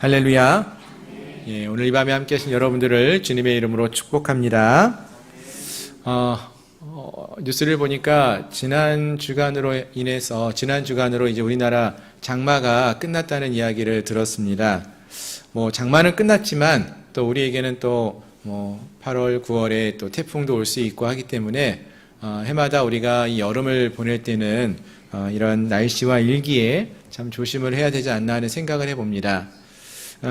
할렐루야. 예, 오늘 이 밤에 함께 하신 여러분들을 주님의 이름으로 축복합니다. 뉴스를 보니까 지난 주간으로 이제 우리나라 장마가 끝났다는 이야기를 들었습니다. 장마는 끝났지만 또 우리에게는 또 8월, 9월에 또 태풍도 올 수 있고 하기 때문에 해마다 우리가 이 여름을 보낼 때는 이런 날씨와 일기에 참 조심을 해야 되지 않나 하는 생각을 해봅니다.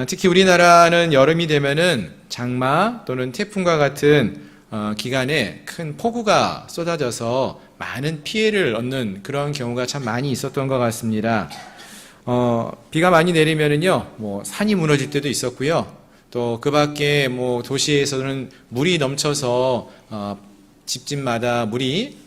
특히 우리나라는 여름이 되면은 장마 또는 태풍과 같은 기간에 큰 폭우가 쏟아져서 많은 피해를 얻는 그런 경우가 참 많이 있었던 것 같습니다. 비가 많이 내리면은요, 산이 무너질 때도 있었고요. 또 그 밖에 도시에서는 물이 넘쳐서 집집마다 물이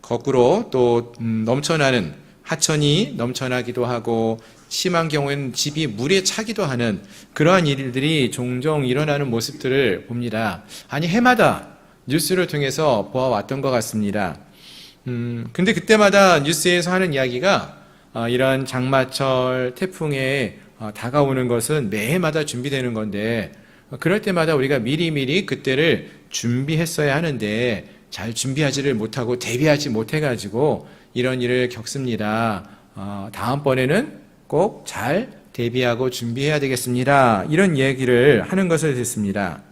거꾸로 또 넘쳐나는 하천이 넘쳐나기도 하고 심한 경우에는 집이 물에 차기도 하는 그러한 일들이 종종 일어나는 모습들을 봅니다. 아니 해마다 뉴스를 통해서 보아왔던 것 같습니다. 근데 그때마다 뉴스에서 하는 이야기가 이런 장마철 태풍에 다가오는 것은 매해마다 준비되는 건데 그럴 때마다 우리가 미리미리 그때를 준비했어야 하는데 잘 준비하지를 못하고 대비하지 못해가지고 이런 일을 겪습니다. 다음번에는 꼭 잘 대비하고 준비해야 되겠습니다. 이런 얘기를 하는 것을 듣습니다.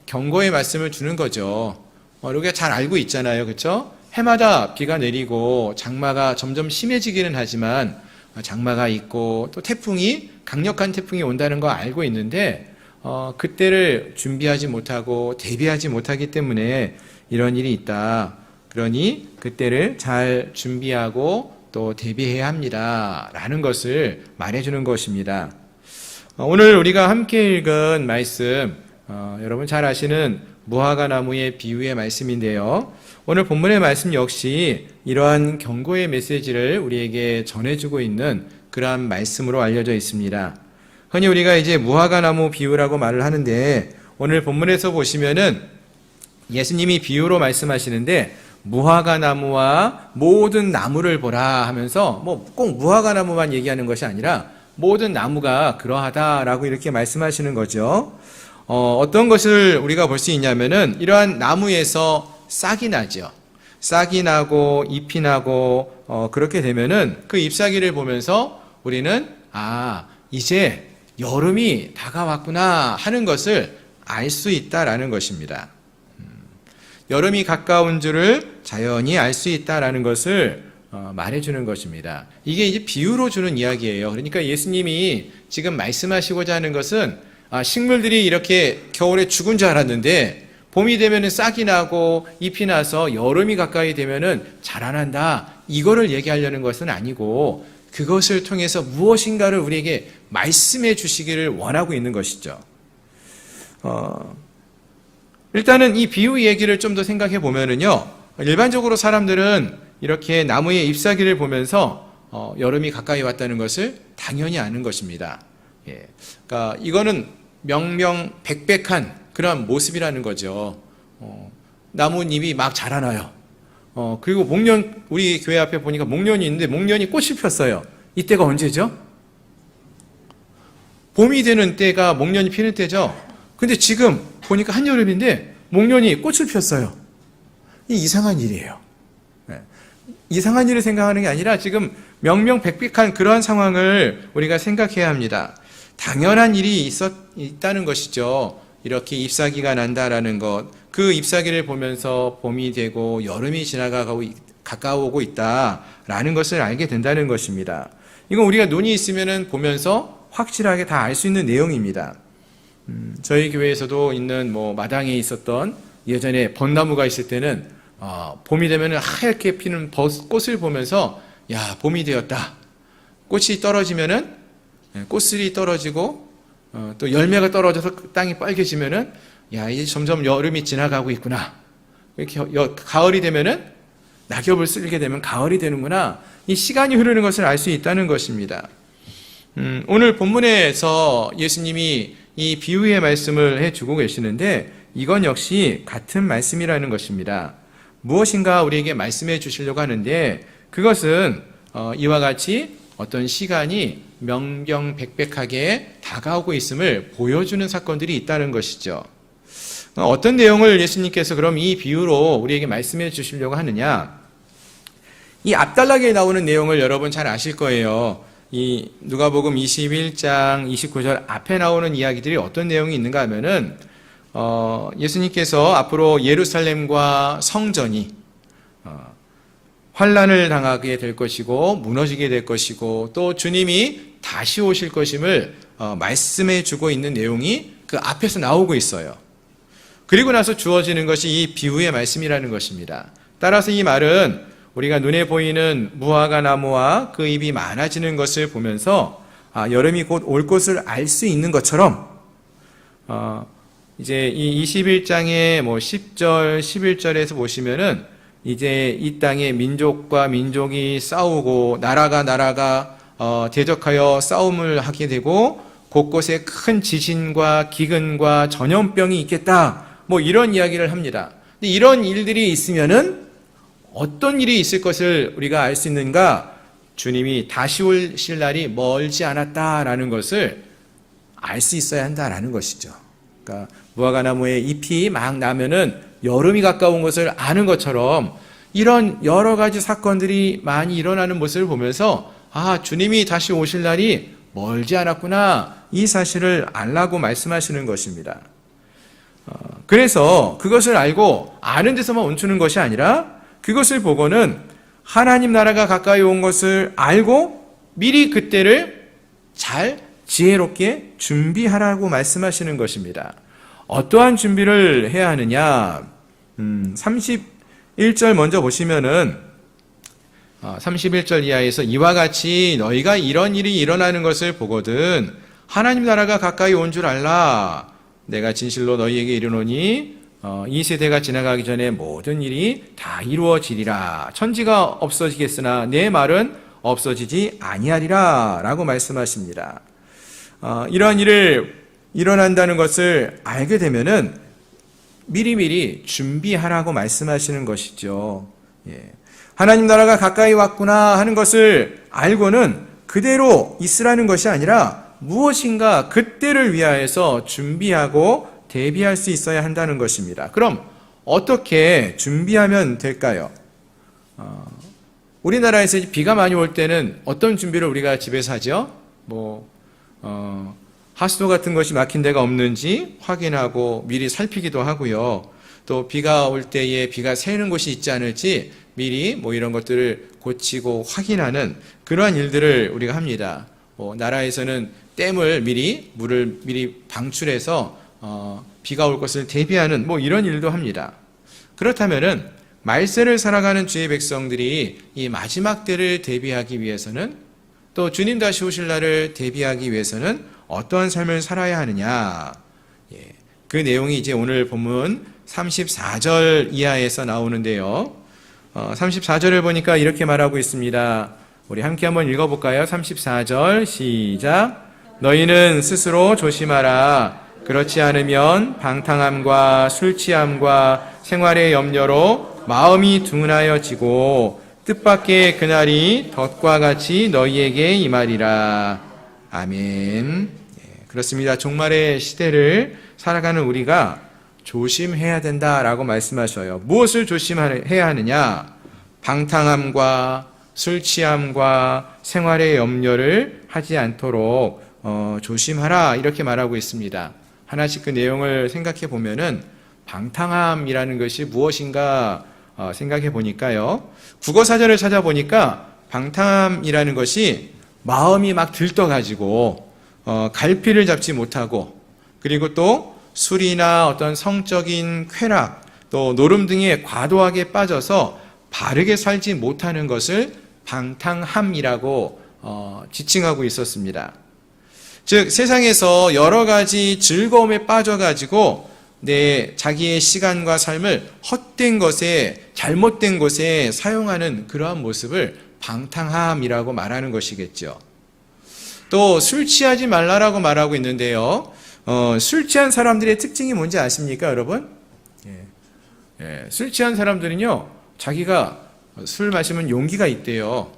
경고의 말씀을 주는 거죠. 우리가 잘 알고 있잖아요. 그렇죠? 해마다 비가 내리고 장마가 점점 심해지기는 하지만 장마가 있고 또 강력한 태풍이 온다는 거 알고 있는데 그때를 준비하지 못하고 대비하지 못하기 때문에 이런 일이 있다. 그러니 그때를 잘 준비하고 또 대비해야 합니다. 라는 것을 말해주는 것입니다. 오늘 우리가 함께 읽은 말씀, 여러분 잘 아시는 무화과 나무의 비유의 말씀인데요. 오늘 본문의 말씀 역시 이러한 경고의 메시지를 우리에게 전해주고 있는 그러한 말씀으로 알려져 있습니다. 흔히 우리가 이제 무화과 나무 비유라고 말을 하는데 오늘 본문에서 보시면은 예수님이 비유로 말씀하시는데 무화과 나무와 모든 나무를 보라 하면서 꼭 무화과 나무만 얘기하는 것이 아니라 모든 나무가 그러하다라고 이렇게 말씀하시는 거죠. 어떤 것을 우리가 볼 수 있냐면은 이러한 나무에서 싹이 나죠. 싹이 나고 잎이 나고 그렇게 되면은 그 잎사귀를 보면서 우리는 이제 여름이 다가왔구나 하는 것을 알 수 있다라는 것입니다. 여름이 가까운 줄을 자연히 알 수 있다라는 것을 말해주는 것입니다. 이게 이제 비유로 주는 이야기예요. 그러니까 예수님이 지금 말씀하시고자 하는 것은 식물들이 이렇게 겨울에 죽은 줄 알았는데 봄이 되면은 싹이 나고 잎이 나서 여름이 가까이 되면은 자라난다. 이거를 얘기하려는 것은 아니고 그것을 통해서 무엇인가를 우리에게 말씀해 주시기를 원하고 있는 것이죠. 일단은 이 비유 얘기를 좀 더 생각해 보면은요, 일반적으로 사람들은 이렇게 나무의 잎사귀를 보면서 여름이 가까이 왔다는 것을 당연히 아는 것입니다. 그러니까 이거는 명명백백한 그런 모습이라는 거죠. 나뭇잎이 막 자라나요. 그리고 우리 교회 앞에 보니까 목련이 있는데 목련이 꽃이 폈어요. 이때가 언제죠? 봄이 되는 때가 목련이 피는 때죠. 근데 지금 보니까 한여름인데 목련이 꽃을 폈어요. 이 이상한 일이에요. 이상한 일을 생각하는 게 아니라 지금 명명백백한 그러한 상황을 우리가 생각해야 합니다. 당연한 일이 있다는 것이죠. 이렇게 잎사귀가 난다라는 것, 그 잎사귀를 보면서 봄이 되고 여름이 가까워오고 있다라는 것을 알게 된다는 것입니다. 이건 우리가 눈이 있으면 보면서 확실하게 다 알 수 있는 내용입니다. 저희 교회에서도 있는 마당에 있었던 예전에 벚나무가 있을 때는 봄이 되면 하얗게 피는 꽃을 보면서 봄이 되었다. 꽃이 떨어지면은 꽃술이 떨어지고 또 열매가 떨어져서 땅이 빨개지면은 이제 점점 여름이 지나가고 있구나. 이렇게 가을이 되면은 낙엽을 쓸게 되면 가을이 되는구나. 이 시간이 흐르는 것을 알 수 있다는 것입니다. 오늘 본문에서 예수님이 이 비유의 말씀을 해주고 계시는데 이건 역시 같은 말씀이라는 것입니다. 무엇인가 우리에게 말씀해 주시려고 하는데 그것은 이와 같이 어떤 시간이 명명백백하게 다가오고 있음을 보여주는 사건들이 있다는 것이죠. 어떤 내용을 예수님께서 그럼 이 비유로 우리에게 말씀해 주시려고 하느냐? 이 앞단락에 나오는 내용을 여러분 잘 아실 거예요. 이 누가복음 21장 29절 앞에 나오는 이야기들이 어떤 내용이 있는가 하면은 예수님께서 앞으로 예루살렘과 성전이 환난을 당하게 될 것이고 무너지게 될 것이고 또 주님이 다시 오실 것임을 말씀해 주고 있는 내용이 그 앞에서 나오고 있어요. 그리고 나서 주어지는 것이 이 비유의 말씀이라는 것입니다. 따라서 이 말은 우리가 눈에 보이는 무화과 나무와 그 잎이 많아지는 것을 보면서 여름이 곧 올 것을 알 수 있는 것처럼 이제 이 21장의 10절, 11절에서 보시면은 이제 이 땅에 민족과 민족이 싸우고 나라가 대적하여 싸움을 하게 되고 곳곳에 큰 지진과 기근과 전염병이 있겠다. 이런 이야기를 합니다. 근데 이런 일들이 있으면은 어떤 일이 있을 것을 우리가 알 수 있는가? 주님이 다시 오실 날이 멀지 않았다라는 것을 알 수 있어야 한다라는 것이죠. 그러니까 무화과 나무에 잎이 막 나면은 여름이 가까운 것을 아는 것처럼 이런 여러 가지 사건들이 많이 일어나는 모습을 보면서 주님이 다시 오실 날이 멀지 않았구나 이 사실을 알라고 말씀하시는 것입니다. 그래서 그것을 알고 아는 데서만 멈추는 것이 아니라 그것을 보고는 하나님 나라가 가까이 온 것을 알고 미리 그때를 잘 지혜롭게 준비하라고 말씀하시는 것입니다. 어떠한 준비를 해야 하느냐? 31절 먼저 보시면은 31절 이하에서 이와 같이 너희가 이런 일이 일어나는 것을 보거든 하나님 나라가 가까이 온 줄 알라. 내가 진실로 너희에게 이르노니 이 세대가 지나가기 전에 모든 일이 다 이루어지리라. 천지가 없어지겠으나 내 말은 없어지지 아니하리라 라고 말씀하십니다. 이러한 일을 일어난다는 것을 알게 되면은 미리미리 준비하라고 말씀하시는 것이죠. 하나님 나라가 가까이 왔구나 하는 것을 알고는 그대로 있으라는 것이 아니라 무엇인가 그때를 위하여서 준비하고 대비할 수 있어야 한다는 것입니다. 그럼 어떻게 준비하면 될까요? 우리나라에서 비가 많이 올 때는 어떤 준비를 우리가 집에서 하죠? 하수도 같은 것이 막힌 데가 없는지 확인하고 미리 살피기도 하고요. 또 비가 올 때에 비가 새는 곳이 있지 않을지 미리 이런 것들을 고치고 확인하는 그러한 일들을 우리가 합니다. 나라에서는 댐을 물을 미리 방출해서 비가 올 것을 대비하는 이런 일도 합니다. 그렇다면은 말세를 살아가는 주의 백성들이 이 마지막 때를 대비하기 위해서는 또 주님 다시 오실 날을 대비하기 위해서는 어떠한 삶을 살아야 하느냐? 그 내용이 이제 오늘 본문 34절 이하에서 나오는데요. 34절을 보니까 이렇게 말하고 있습니다. 우리 함께 한번 읽어볼까요? 34절 시작. 너희는 스스로 조심하라. 그렇지 않으면 방탕함과 술 취함과 생활의 염려로 마음이 둔하여지고 뜻밖의 그날이 덫과 같이 너희에게 임하리라. 아멘. 그렇습니다. 종말의 시대를 살아가는 우리가 조심해야 된다라고 말씀하셔요. 무엇을 조심해야 하느냐? 방탕함과 술 취함과 생활의 염려를 하지 않도록 조심하라 이렇게 말하고 있습니다. 하나씩 그 내용을 생각해 보면은 방탕함이라는 것이 무엇인가 생각해 보니까요. 국어사전을 찾아보니까 방탕함이라는 것이 마음이 막 들떠가지고 갈피를 잡지 못하고 그리고 또 술이나 어떤 성적인 쾌락 또 노름 등에 과도하게 빠져서 바르게 살지 못하는 것을 방탕함이라고 지칭하고 있었습니다. 즉 세상에서 여러 가지 즐거움에 빠져가지고 자기의 시간과 삶을 헛된 것에 잘못된 것에 사용하는 그러한 모습을 방탕함이라고 말하는 것이겠죠. 또 술 취하지 말라라고 말하고 있는데요. 술 취한 사람들의 특징이 뭔지 아십니까, 여러분? 술 취한 사람들은요, 자기가 술 마시면 용기가 있대요.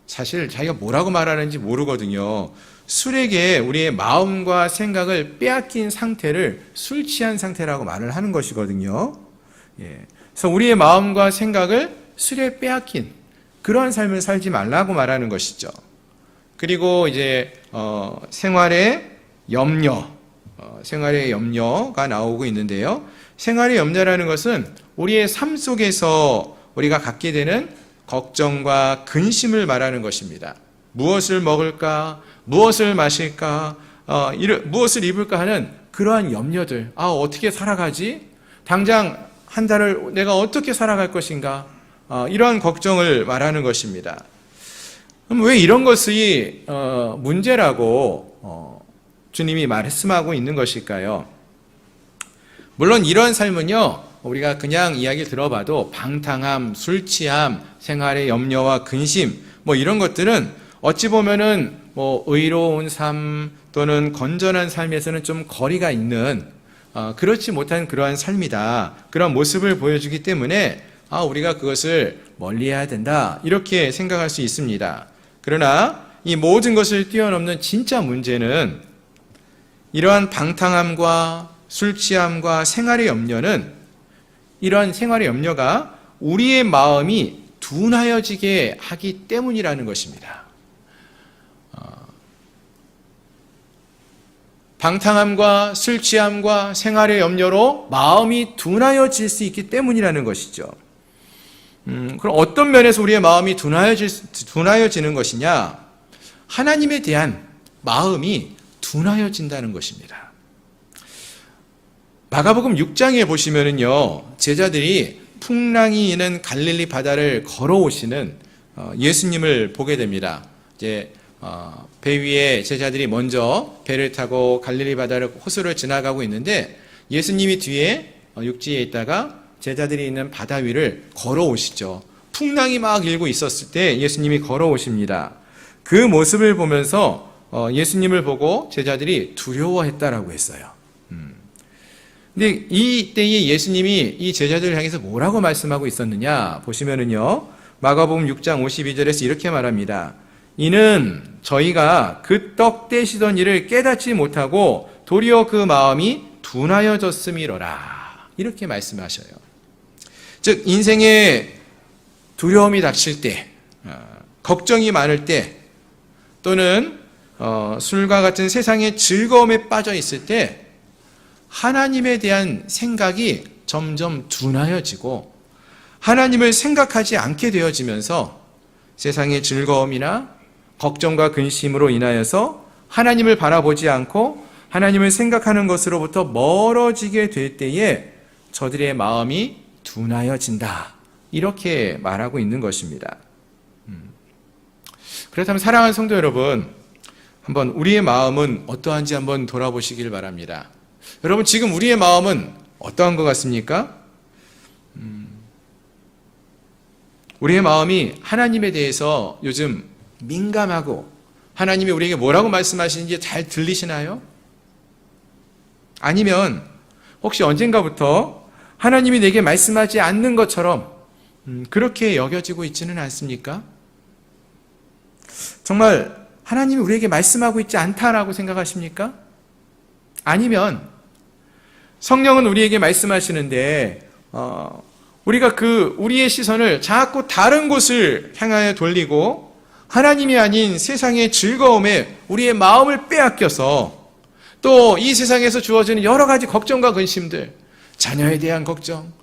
사실 자기가 뭐라고 말하는지 모르거든요. 술에게 우리의 마음과 생각을 빼앗긴 상태를 술 취한 상태라고 말을 하는 것이거든요. 그래서 우리의 마음과 생각을 술에 빼앗긴 그러한 삶을 살지 말라고 말하는 것이죠. 그리고 이제 생활의 염려가 나오고 있는데요. 생활의 염려라는 것은 우리의 삶 속에서 우리가 갖게 되는 걱정과 근심을 말하는 것입니다. 무엇을 먹을까, 무엇을 마실까, 무엇을 입을까 하는 그러한 염려들. 어떻게 살아가지? 당장 한 달을 내가 어떻게 살아갈 것인가? 이러한 걱정을 말하는 것입니다. 그럼 왜 이런 것이 문제라고 주님이 말씀하고 있는 것일까요? 물론 이러한 삶은요, 우리가 그냥 이야기를 들어봐도 방탕함, 술 취함, 생활의 염려와 근심, 이런 것들은 어찌 보면은 의로운 삶 또는 건전한 삶에서는 좀 거리가 있는 그렇지 못한 그러한 삶이다. 그런 모습을 보여주기 때문에 우리가 그것을 멀리해야 된다. 이렇게 생각할 수 있습니다. 그러나 이 모든 것을 뛰어넘는 진짜 문제는 이러한 방탕함과 술 취함과 생활의 염려는 이러한 생활의 염려가 우리의 마음이 둔하여지게 하기 때문이라는 것입니다. 방탕함과 술 취함과 생활의 염려로 마음이 둔하여질 수 있기 때문이라는 것이죠. 그럼 어떤 면에서 우리의 마음이 둔하여지는 것이냐? 하나님에 대한 마음이 둔하여진다는 것입니다. 마가복음 6장에 보시면은요, 제자들이 풍랑이 있는 갈릴리 바다를 걸어오시는 예수님을 보게 됩니다. 이제 배 위에 제자들이 먼저 배를 타고 갈릴리 바다를 호수를 지나가고 있는데 예수님이 뒤에 육지에 있다가 제자들이 있는 바다 위를 걸어오시죠. 풍랑이 막 일고 있었을 때 예수님이 걸어오십니다. 그 모습을 보면서 예수님을 보고 제자들이 두려워했다라고 했어요. 근데 이때에 예수님이 이 제자들을 향해서 뭐라고 말씀하고 있었느냐 보시면은요, 마가복음 6장 52절에서 이렇게 말합니다. 이는 저희가 그 떡 떼시던 일을 깨닫지 못하고 도리어 그 마음이 둔하여졌음이로라. 이렇게 말씀하셔요. 즉 인생에 두려움이 닥칠 때, 걱정이 많을 때, 또는 술과 같은 세상의 즐거움에 빠져 있을 때 하나님에 대한 생각이 점점 둔하여지고 하나님을 생각하지 않게 되어지면서 세상의 즐거움이나 걱정과 근심으로 인하여서 하나님을 바라보지 않고 하나님을 생각하는 것으로부터 멀어지게 될 때에 저들의 마음이 둔하여진다. 이렇게 말하고 있는 것입니다. 그렇다면 사랑하는 성도 여러분, 한번 우리의 마음은 어떠한지 한번 돌아보시길 바랍니다. 여러분, 지금 우리의 마음은 어떠한 것 같습니까? 우리의 마음이 하나님에 대해서 요즘 민감하고 하나님이 우리에게 뭐라고 말씀하시는지 잘 들리시나요? 아니면 혹시 언젠가부터 하나님이 내게 말씀하지 않는 것처럼 그렇게 여겨지고 있지는 않습니까? 정말 하나님이 우리에게 말씀하고 있지 않다라고 생각하십니까? 아니면 성령은 우리에게 말씀하시는데 우리가 우리의 시선을 자꾸 다른 곳을 향하여 돌리고 하나님이 아닌 세상의 즐거움에 우리의 마음을 빼앗겨서 또 이 세상에서 주어지는 여러 가지 걱정과 근심들, 자녀에 대한 걱정,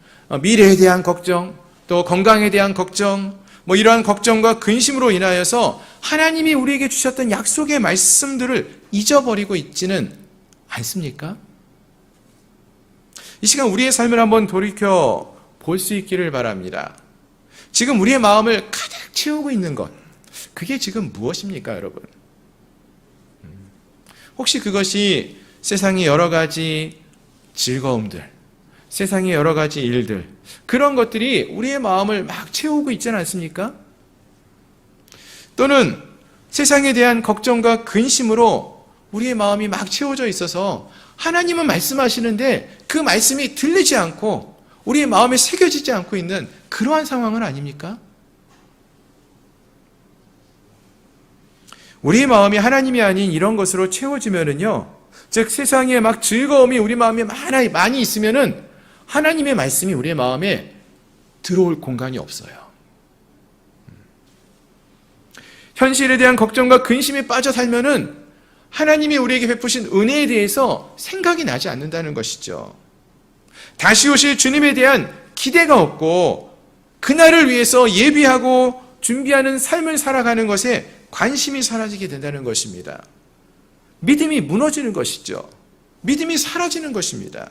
미래에 대한 걱정, 또 건강에 대한 걱정, 이러한 걱정과 근심으로 인하여서 하나님이 우리에게 주셨던 약속의 말씀들을 잊어버리고 있지는 않습니까? 이 시간 우리의 삶을 한번 돌이켜 볼 수 있기를 바랍니다. 지금 우리의 마음을 가득 채우고 있는 것, 그게 지금 무엇입니까, 여러분? 혹시 그것이 세상의 여러 가지 즐거움들, 세상의 여러 가지 일들, 그런 것들이 우리의 마음을 막 채우고 있지는 않습니까? 또는 세상에 대한 걱정과 근심으로 우리의 마음이 막 채워져 있어서 하나님은 말씀하시는데 그 말씀이 들리지 않고 우리의 마음에 새겨지지 않고 있는 그러한 상황은 아닙니까? 우리 마음이 하나님이 아닌 이런 것으로 채워지면은요, 즉 세상에 막 즐거움이 우리 마음에 많이 있으면은 하나님의 말씀이 우리의 마음에 들어올 공간이 없어요. 현실에 대한 걱정과 근심에 빠져 살면은 하나님이 우리에게 베푸신 은혜에 대해서 생각이 나지 않는다는 것이죠. 다시 오실 주님에 대한 기대가 없고 그날을 위해서 예비하고 준비하는 삶을 살아가는 것에 관심이 사라지게 된다는 것입니다. 믿음이 무너지는 것이죠. 믿음이 사라지는 것입니다.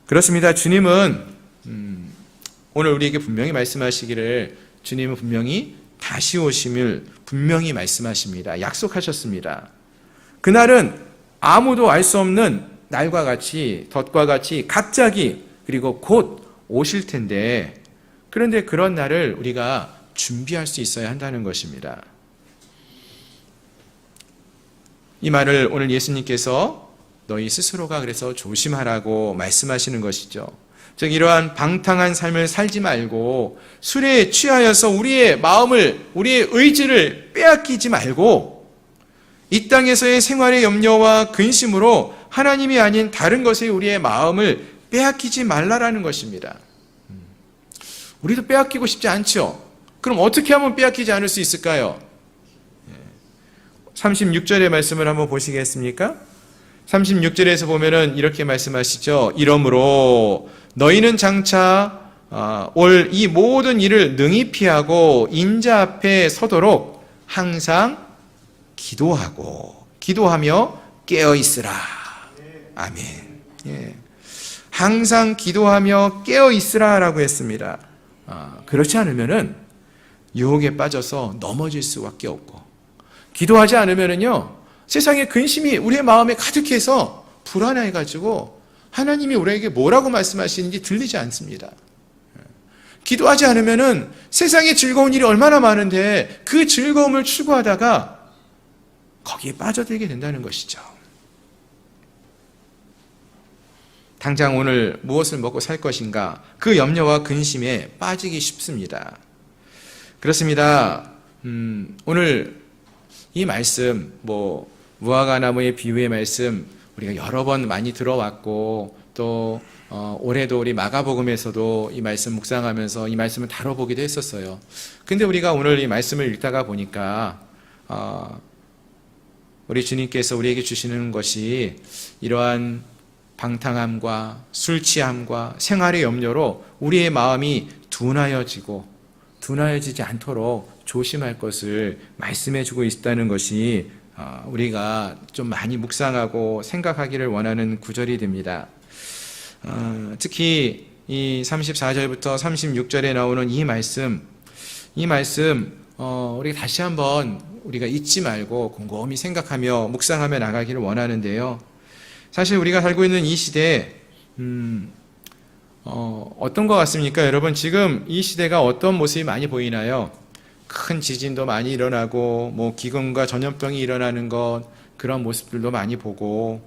그렇습니다. 주님은 오늘 우리에게 분명히 말씀하시기를, 주님은 분명히 다시 오심을 분명히 말씀하십니다. 약속하셨습니다. 그날은 아무도 알 수 없는 날과 같이, 덫과 같이 갑자기 그리고 곧 오실 텐데, 그런데 그런 날을 우리가 준비할 수 있어야 한다는 것입니다. 이 말을 오늘 예수님께서 너희 스스로가 그래서 조심하라고 말씀하시는 것이죠. 즉 이러한 방탕한 삶을 살지 말고 술에 취하여서 우리의 마음을, 우리의 의지를 빼앗기지 말고 이 땅에서의 생활의 염려와 근심으로 하나님이 아닌 다른 것에 우리의 마음을 빼앗기지 말라라는 것입니다. 우리도 빼앗기고 싶지 않죠? 그럼 어떻게 하면 빼앗기지 않을 수 있을까요? 36절의 말씀을 한번 보시겠습니까? 36절에서 보면은 이렇게 말씀하시죠. 이러므로 너희는 장차 올 이 모든 일을 능히 피하고 인자 앞에 서도록 항상 기도하며 깨어 있으라. 아멘. 예. 항상 기도하며 깨어 있으라라고 했습니다. 그렇지 않으면은 유혹에 빠져서 넘어질 수밖에 없고, 기도하지 않으면은요, 세상의 근심이 우리의 마음에 가득해서 불안해가지고 하나님이 우리에게 뭐라고 말씀하시는지 들리지 않습니다. 기도하지 않으면은 세상에 즐거운 일이 얼마나 많은데 그 즐거움을 추구하다가 거기에 빠져들게 된다는 것이죠. 당장 오늘 무엇을 먹고 살 것인가, 그 염려와 근심에 빠지기 쉽습니다. 그렇습니다. 오늘 이 말씀, 무화과 나무의 비유의 말씀 우리가 여러 번 많이 들어왔고, 또 올해도 우리 마가복음에서도 이 말씀 묵상하면서 이 말씀을 다뤄보기도 했었어요. 근데 우리가 오늘 이 말씀을 읽다가 보니까 우리 주님께서 우리에게 주시는 것이 이러한 방탕함과 술 취함과 생활의 염려로 우리의 마음이 둔하여지지 않도록 조심할 것을 말씀해 주고 있다는 것이 우리가 좀 많이 묵상하고 생각하기를 원하는 구절이 됩니다. 특히 이 34절부터 36절에 나오는 이 말씀 우리가 다시 한번 우리가 잊지 말고 곰곰이 생각하며 묵상하며 나가기를 원하는데요. 사실 우리가 살고 있는 이 시대에 어떤 것 같습니까? 여러분, 지금 이 시대가 어떤 모습이 많이 보이나요? 큰 지진도 많이 일어나고 기근과 전염병이 일어나는 것, 그런 모습들도 많이 보고,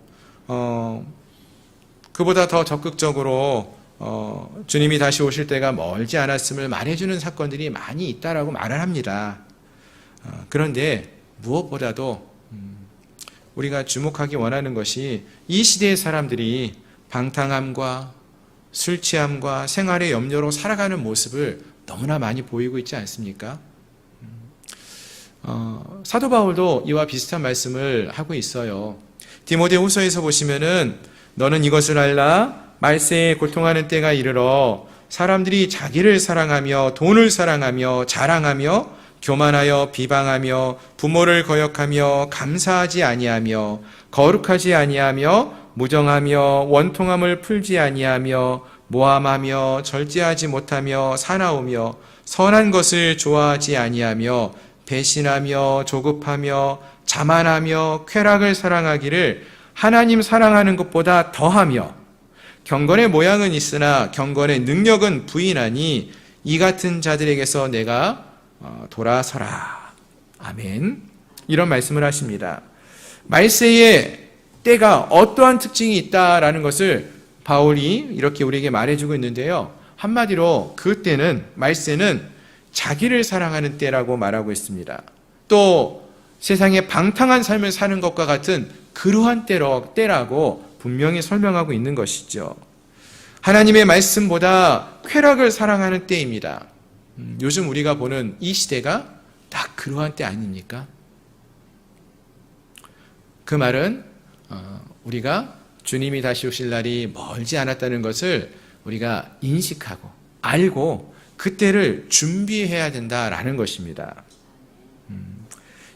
그보다 더 적극적으로 주님이 다시 오실 때가 멀지 않았음을 말해주는 사건들이 많이 있다라고 말을 합니다. 그런데 무엇보다도 우리가 주목하기 원하는 것이 이 시대의 사람들이 방탕함과 술 취함과 생활의 염려로 살아가는 모습을 너무나 많이 보이고 있지 않습니까? 사도 바울도 이와 비슷한 말씀을 하고 있어요. 디모데후서에서 보시면은 너는 이것을 알라, 말세에 고통하는 때가 이르러 사람들이 자기를 사랑하며 돈을 사랑하며 자랑하며 교만하여 비방하며 부모를 거역하며 감사하지 아니하며 거룩하지 아니하며 무정하며 원통함을 풀지 아니하며 모함하며 절제하지 못하며 사나우며 선한 것을 좋아하지 아니하며 배신하며 조급하며 자만하며 쾌락을 사랑하기를 하나님 사랑하는 것보다 더하며 경건의 모양은 있으나 경건의 능력은 부인하니 이 같은 자들에게서 내가 돌아서라. 아멘. 이런 말씀을 하십니다. 말세의 때가 어떠한 특징이 있다라는 것을 바울이 이렇게 우리에게 말해주고 있는데요. 한마디로 그 때는, 말세는 자기를 사랑하는 때라고 말하고 있습니다. 또 세상에 방탕한 삶을 사는 것과 같은 그러한 때라고 분명히 설명하고 있는 것이죠. 하나님의 말씀보다 쾌락을 사랑하는 때입니다. 요즘 우리가 보는 이 시대가 딱 그러한 때 아닙니까? 그 말은 우리가 주님이 다시 오실 날이 멀지 않았다는 것을 우리가 인식하고 알고 그때를 준비해야 된다라는 것입니다.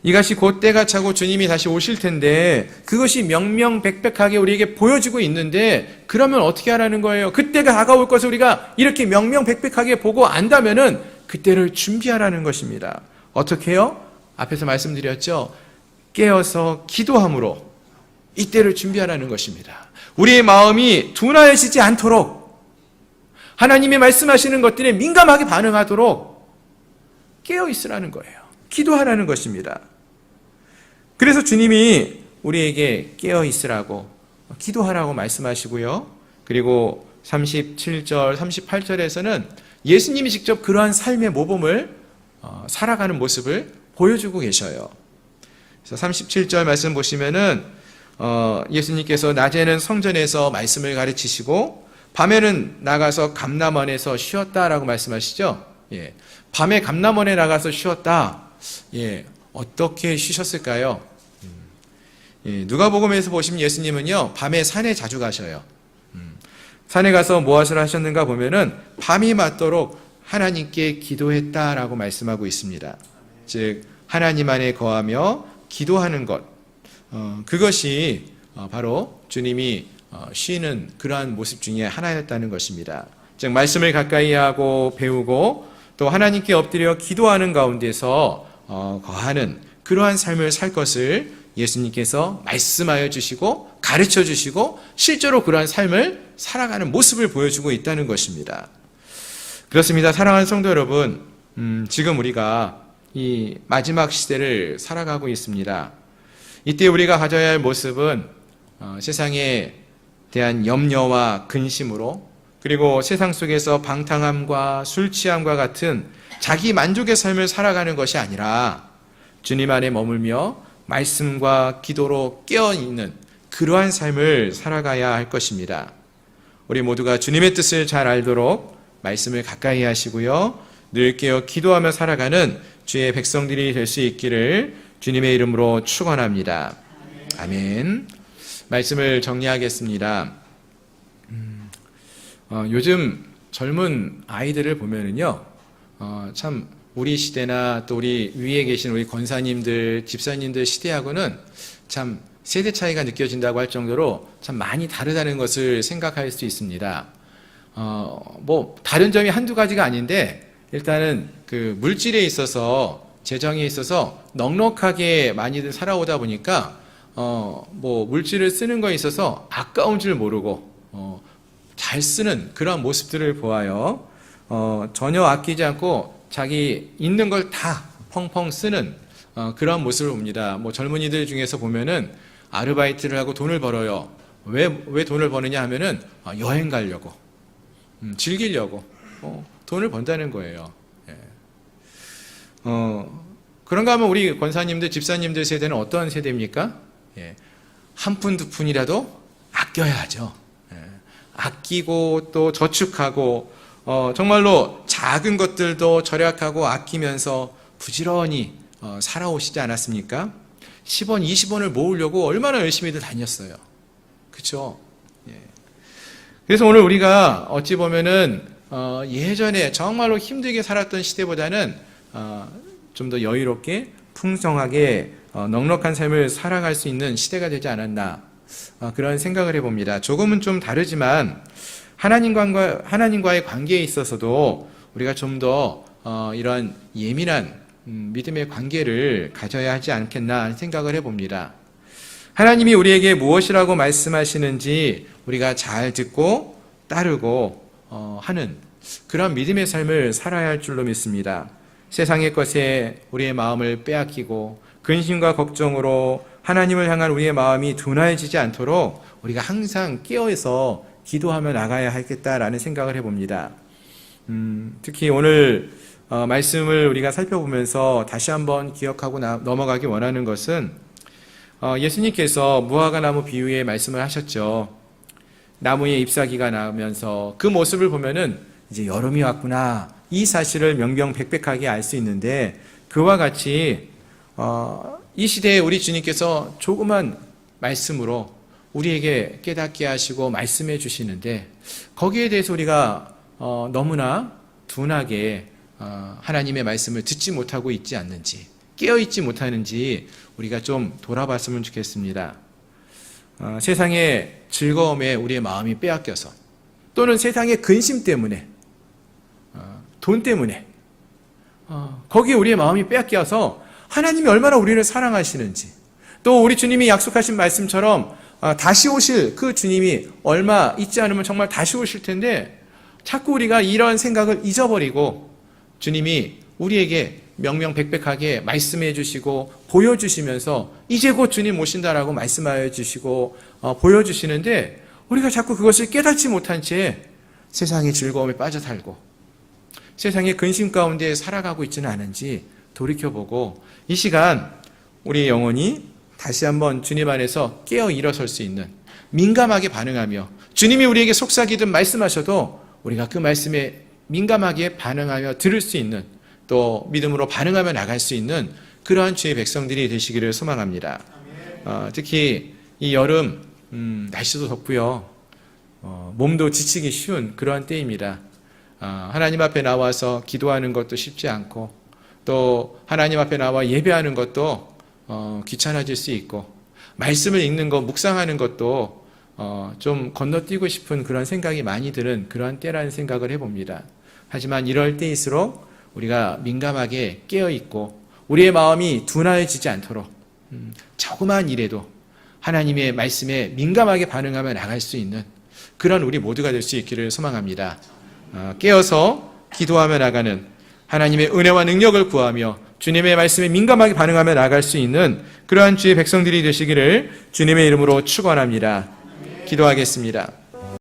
이것이 곧 때가 차고 주님이 다시 오실 텐데 그것이 명명백백하게 우리에게 보여지고 있는데 그러면 어떻게 하라는 거예요? 그때가 다가올 것을 우리가 이렇게 명명백백하게 보고 안다면은 그때를 준비하라는 것입니다. 어떻게 해요? 앞에서 말씀드렸죠. 깨어서 기도함으로 이때를 준비하라는 것입니다. 우리의 마음이 둔하여지지 않도록 하나님의 말씀하시는 것들에 민감하게 반응하도록 깨어 있으라는 거예요. 기도하라는 것입니다. 그래서 주님이 우리에게 깨어 있으라고 기도하라고 말씀하시고요. 그리고 37절, 38절에서는 예수님이 직접 그러한 삶의 모범을 살아가는 모습을 보여주고 계셔요. 그래서 37절 말씀 보시면은 예수님께서 낮에는 성전에서 말씀을 가르치시고 밤에는 나가서 감람원에서 쉬었다라고 말씀하시죠. 예, 밤에 감람원에 나가서 쉬었다. 예, 어떻게 쉬셨을까요? 예, 누가복음에서 보시면 예수님은요 밤에 산에 자주 가셔요. 산에 가서 무엇을 하셨는가 보면은 밤이 맞도록 하나님께 기도했다라고 말씀하고 있습니다. 즉 하나님 안에 거하며 기도하는 것, 그것이 바로 주님이 쉬는 그러한 모습 중에 하나였다는 것입니다. 즉 말씀을 가까이 하고 배우고 또 하나님께 엎드려 기도하는 가운데서 거하는 그러한 삶을 살 것을 예수님께서 말씀하여 주시고 가르쳐 주시고 실제로 그러한 삶을 살아가는 모습을 보여주고 있다는 것입니다. 그렇습니다. 사랑하는 성도 여러분, 지금 우리가 이 마지막 시대를 살아가고 있습니다. 이때 우리가 가져야 할 모습은 세상에 대한 염려와 근심으로 그리고 세상 속에서 방탕함과 술 취함과 같은 자기 만족의 삶을 살아가는 것이 아니라 주님 안에 머물며 말씀과 기도로 깨어있는 그러한 삶을 살아가야 할 것입니다. 우리 모두가 주님의 뜻을 잘 알도록 말씀을 가까이 하시고요. 늘 깨어 기도하며 살아가는 주의 백성들이 될 수 있기를 주님의 이름으로 축원합니다. 아멘. 말씀을 정리하겠습니다. 요즘 젊은 아이들을 보면은요, 참 우리 시대나 또 우리 위에 계신 우리 권사님들, 집사님들 시대하고는 참 세대 차이가 느껴진다고 할 정도로 참 많이 다르다는 것을 생각할 수 있습니다. 뭐 다른 점이 한두 가지가 아닌데 일단은 그 물질에 있어서 재정에 있어서 넉넉하게 많이들 살아오다 보니까 뭐 물질을 쓰는 거에 있어서 아까운 줄 모르고 잘 쓰는 그런 모습들을 보아요. 전혀 아끼지 않고 자기 있는 걸 다 펑펑 쓰는 그런 모습을 봅니다. 뭐 젊은이들 중에서 보면은 아르바이트를 하고 돈을 벌어요. 왜 돈을 버느냐 하면은 여행 가려고, 즐기려고 돈을 번다는 거예요. 예. 그런가 하면 우리 권사님들, 집사님들 세대는 어떤 세대입니까? 예. 한 푼, 두 푼이라도 아껴야 하죠. 예. 아끼고 또 저축하고 정말로 작은 것들도 절약하고 아끼면서 부지런히 살아오시지 않았습니까? 10원, 20원을 모으려고 얼마나 열심히들 다녔어요. 그렇죠? 예. 그래서 오늘 우리가 어찌 보면은 예전에 정말로 힘들게 살았던 시대보다는 좀 더 여유롭게 풍성하게 넉넉한 삶을 살아갈 수 있는 시대가 되지 않았나 그런 생각을 해봅니다. 조금은 좀 다르지만 하나님과의 관계에 있어서도 우리가 좀 더 이런 예민한 믿음의 관계를 가져야 하지 않겠나 하는 생각을 해봅니다. 하나님이 우리에게 무엇이라고 말씀하시는지 우리가 잘 듣고 따르고 하는 그런 믿음의 삶을 살아야 할 줄로 믿습니다. 세상의 것에 우리의 마음을 빼앗기고 근심과 걱정으로 하나님을 향한 우리의 마음이 둔해지지 않도록 우리가 항상 깨어서 기도하며 나가야 하겠다라는 생각을 해봅니다. 특히 오늘 말씀을 우리가 살펴보면서 다시 한번 기억하고 넘어가기 원하는 것은 예수님께서 무화과 나무 비유의 말씀을 하셨죠. 나무에 잎사귀가 나오면서 그 모습을 보면은 이제 여름이 왔구나, 이 사실을 명명백백하게 알 수 있는데, 그와 같이 이 시대에 우리 주님께서 조그만 말씀으로 우리에게 깨닫게 하시고 말씀해 주시는데, 거기에 대해서 우리가 너무나 둔하게 하나님의 말씀을 듣지 못하고 있지 않는지, 깨어있지 못하는지 우리가 좀 돌아봤으면 좋겠습니다. 세상의 즐거움에 우리의 마음이 빼앗겨서, 또는 세상의 근심 때문에, 돈 때문에 거기에 우리의 마음이 빼앗겨서 하나님이 얼마나 우리를 사랑하시는지, 또 우리 주님이 약속하신 말씀처럼 다시 오실 그 주님이 얼마 있지 않으면 정말 다시 오실 텐데, 자꾸 우리가 이런 생각을 잊어버리고 주님이 우리에게 명명백백하게 말씀해 주시고 보여주시면서 이제 곧 주님 오신다라고 말씀하여 주시고 보여주시는데, 우리가 자꾸 그것을 깨닫지 못한 채 세상의 즐거움에 빠져 살고 세상의 근심 가운데 살아가고 있지는 않은지 돌이켜보고, 이 시간 우리의 영혼이 다시 한번 주님 안에서 깨어 일어설 수 있는, 민감하게 반응하며 주님이 우리에게 속삭이든 말씀하셔도 우리가 그 말씀에 민감하게 반응하며 들을 수 있는, 또 믿음으로 반응하며 나갈 수 있는 그러한 주의 백성들이 되시기를 소망합니다. 특히 이 여름 날씨도 덥고요, 몸도 지치기 쉬운 그러한 때입니다. 하나님 앞에 나와서 기도하는 것도 쉽지 않고, 또 하나님 앞에 나와 예배하는 것도 귀찮아질 수 있고, 말씀을 읽는 것, 묵상하는 것도 좀 건너뛰고 싶은 그런 생각이 많이 드는 그러한 때라는 생각을 해봅니다. 하지만 이럴 때일수록 우리가 민감하게 깨어있고 우리의 마음이 둔하여지지 않도록 조그마한 일에도 하나님의 말씀에 민감하게 반응하며 나갈 수 있는 그런 우리 모두가 될 수 있기를 소망합니다. 깨어서 기도하며 나가는, 하나님의 은혜와 능력을 구하며 주님의 말씀에 민감하게 반응하며 나갈 수 있는 그러한 주의 백성들이 되시기를 주님의 이름으로 축원합니다. 기도하겠습니다.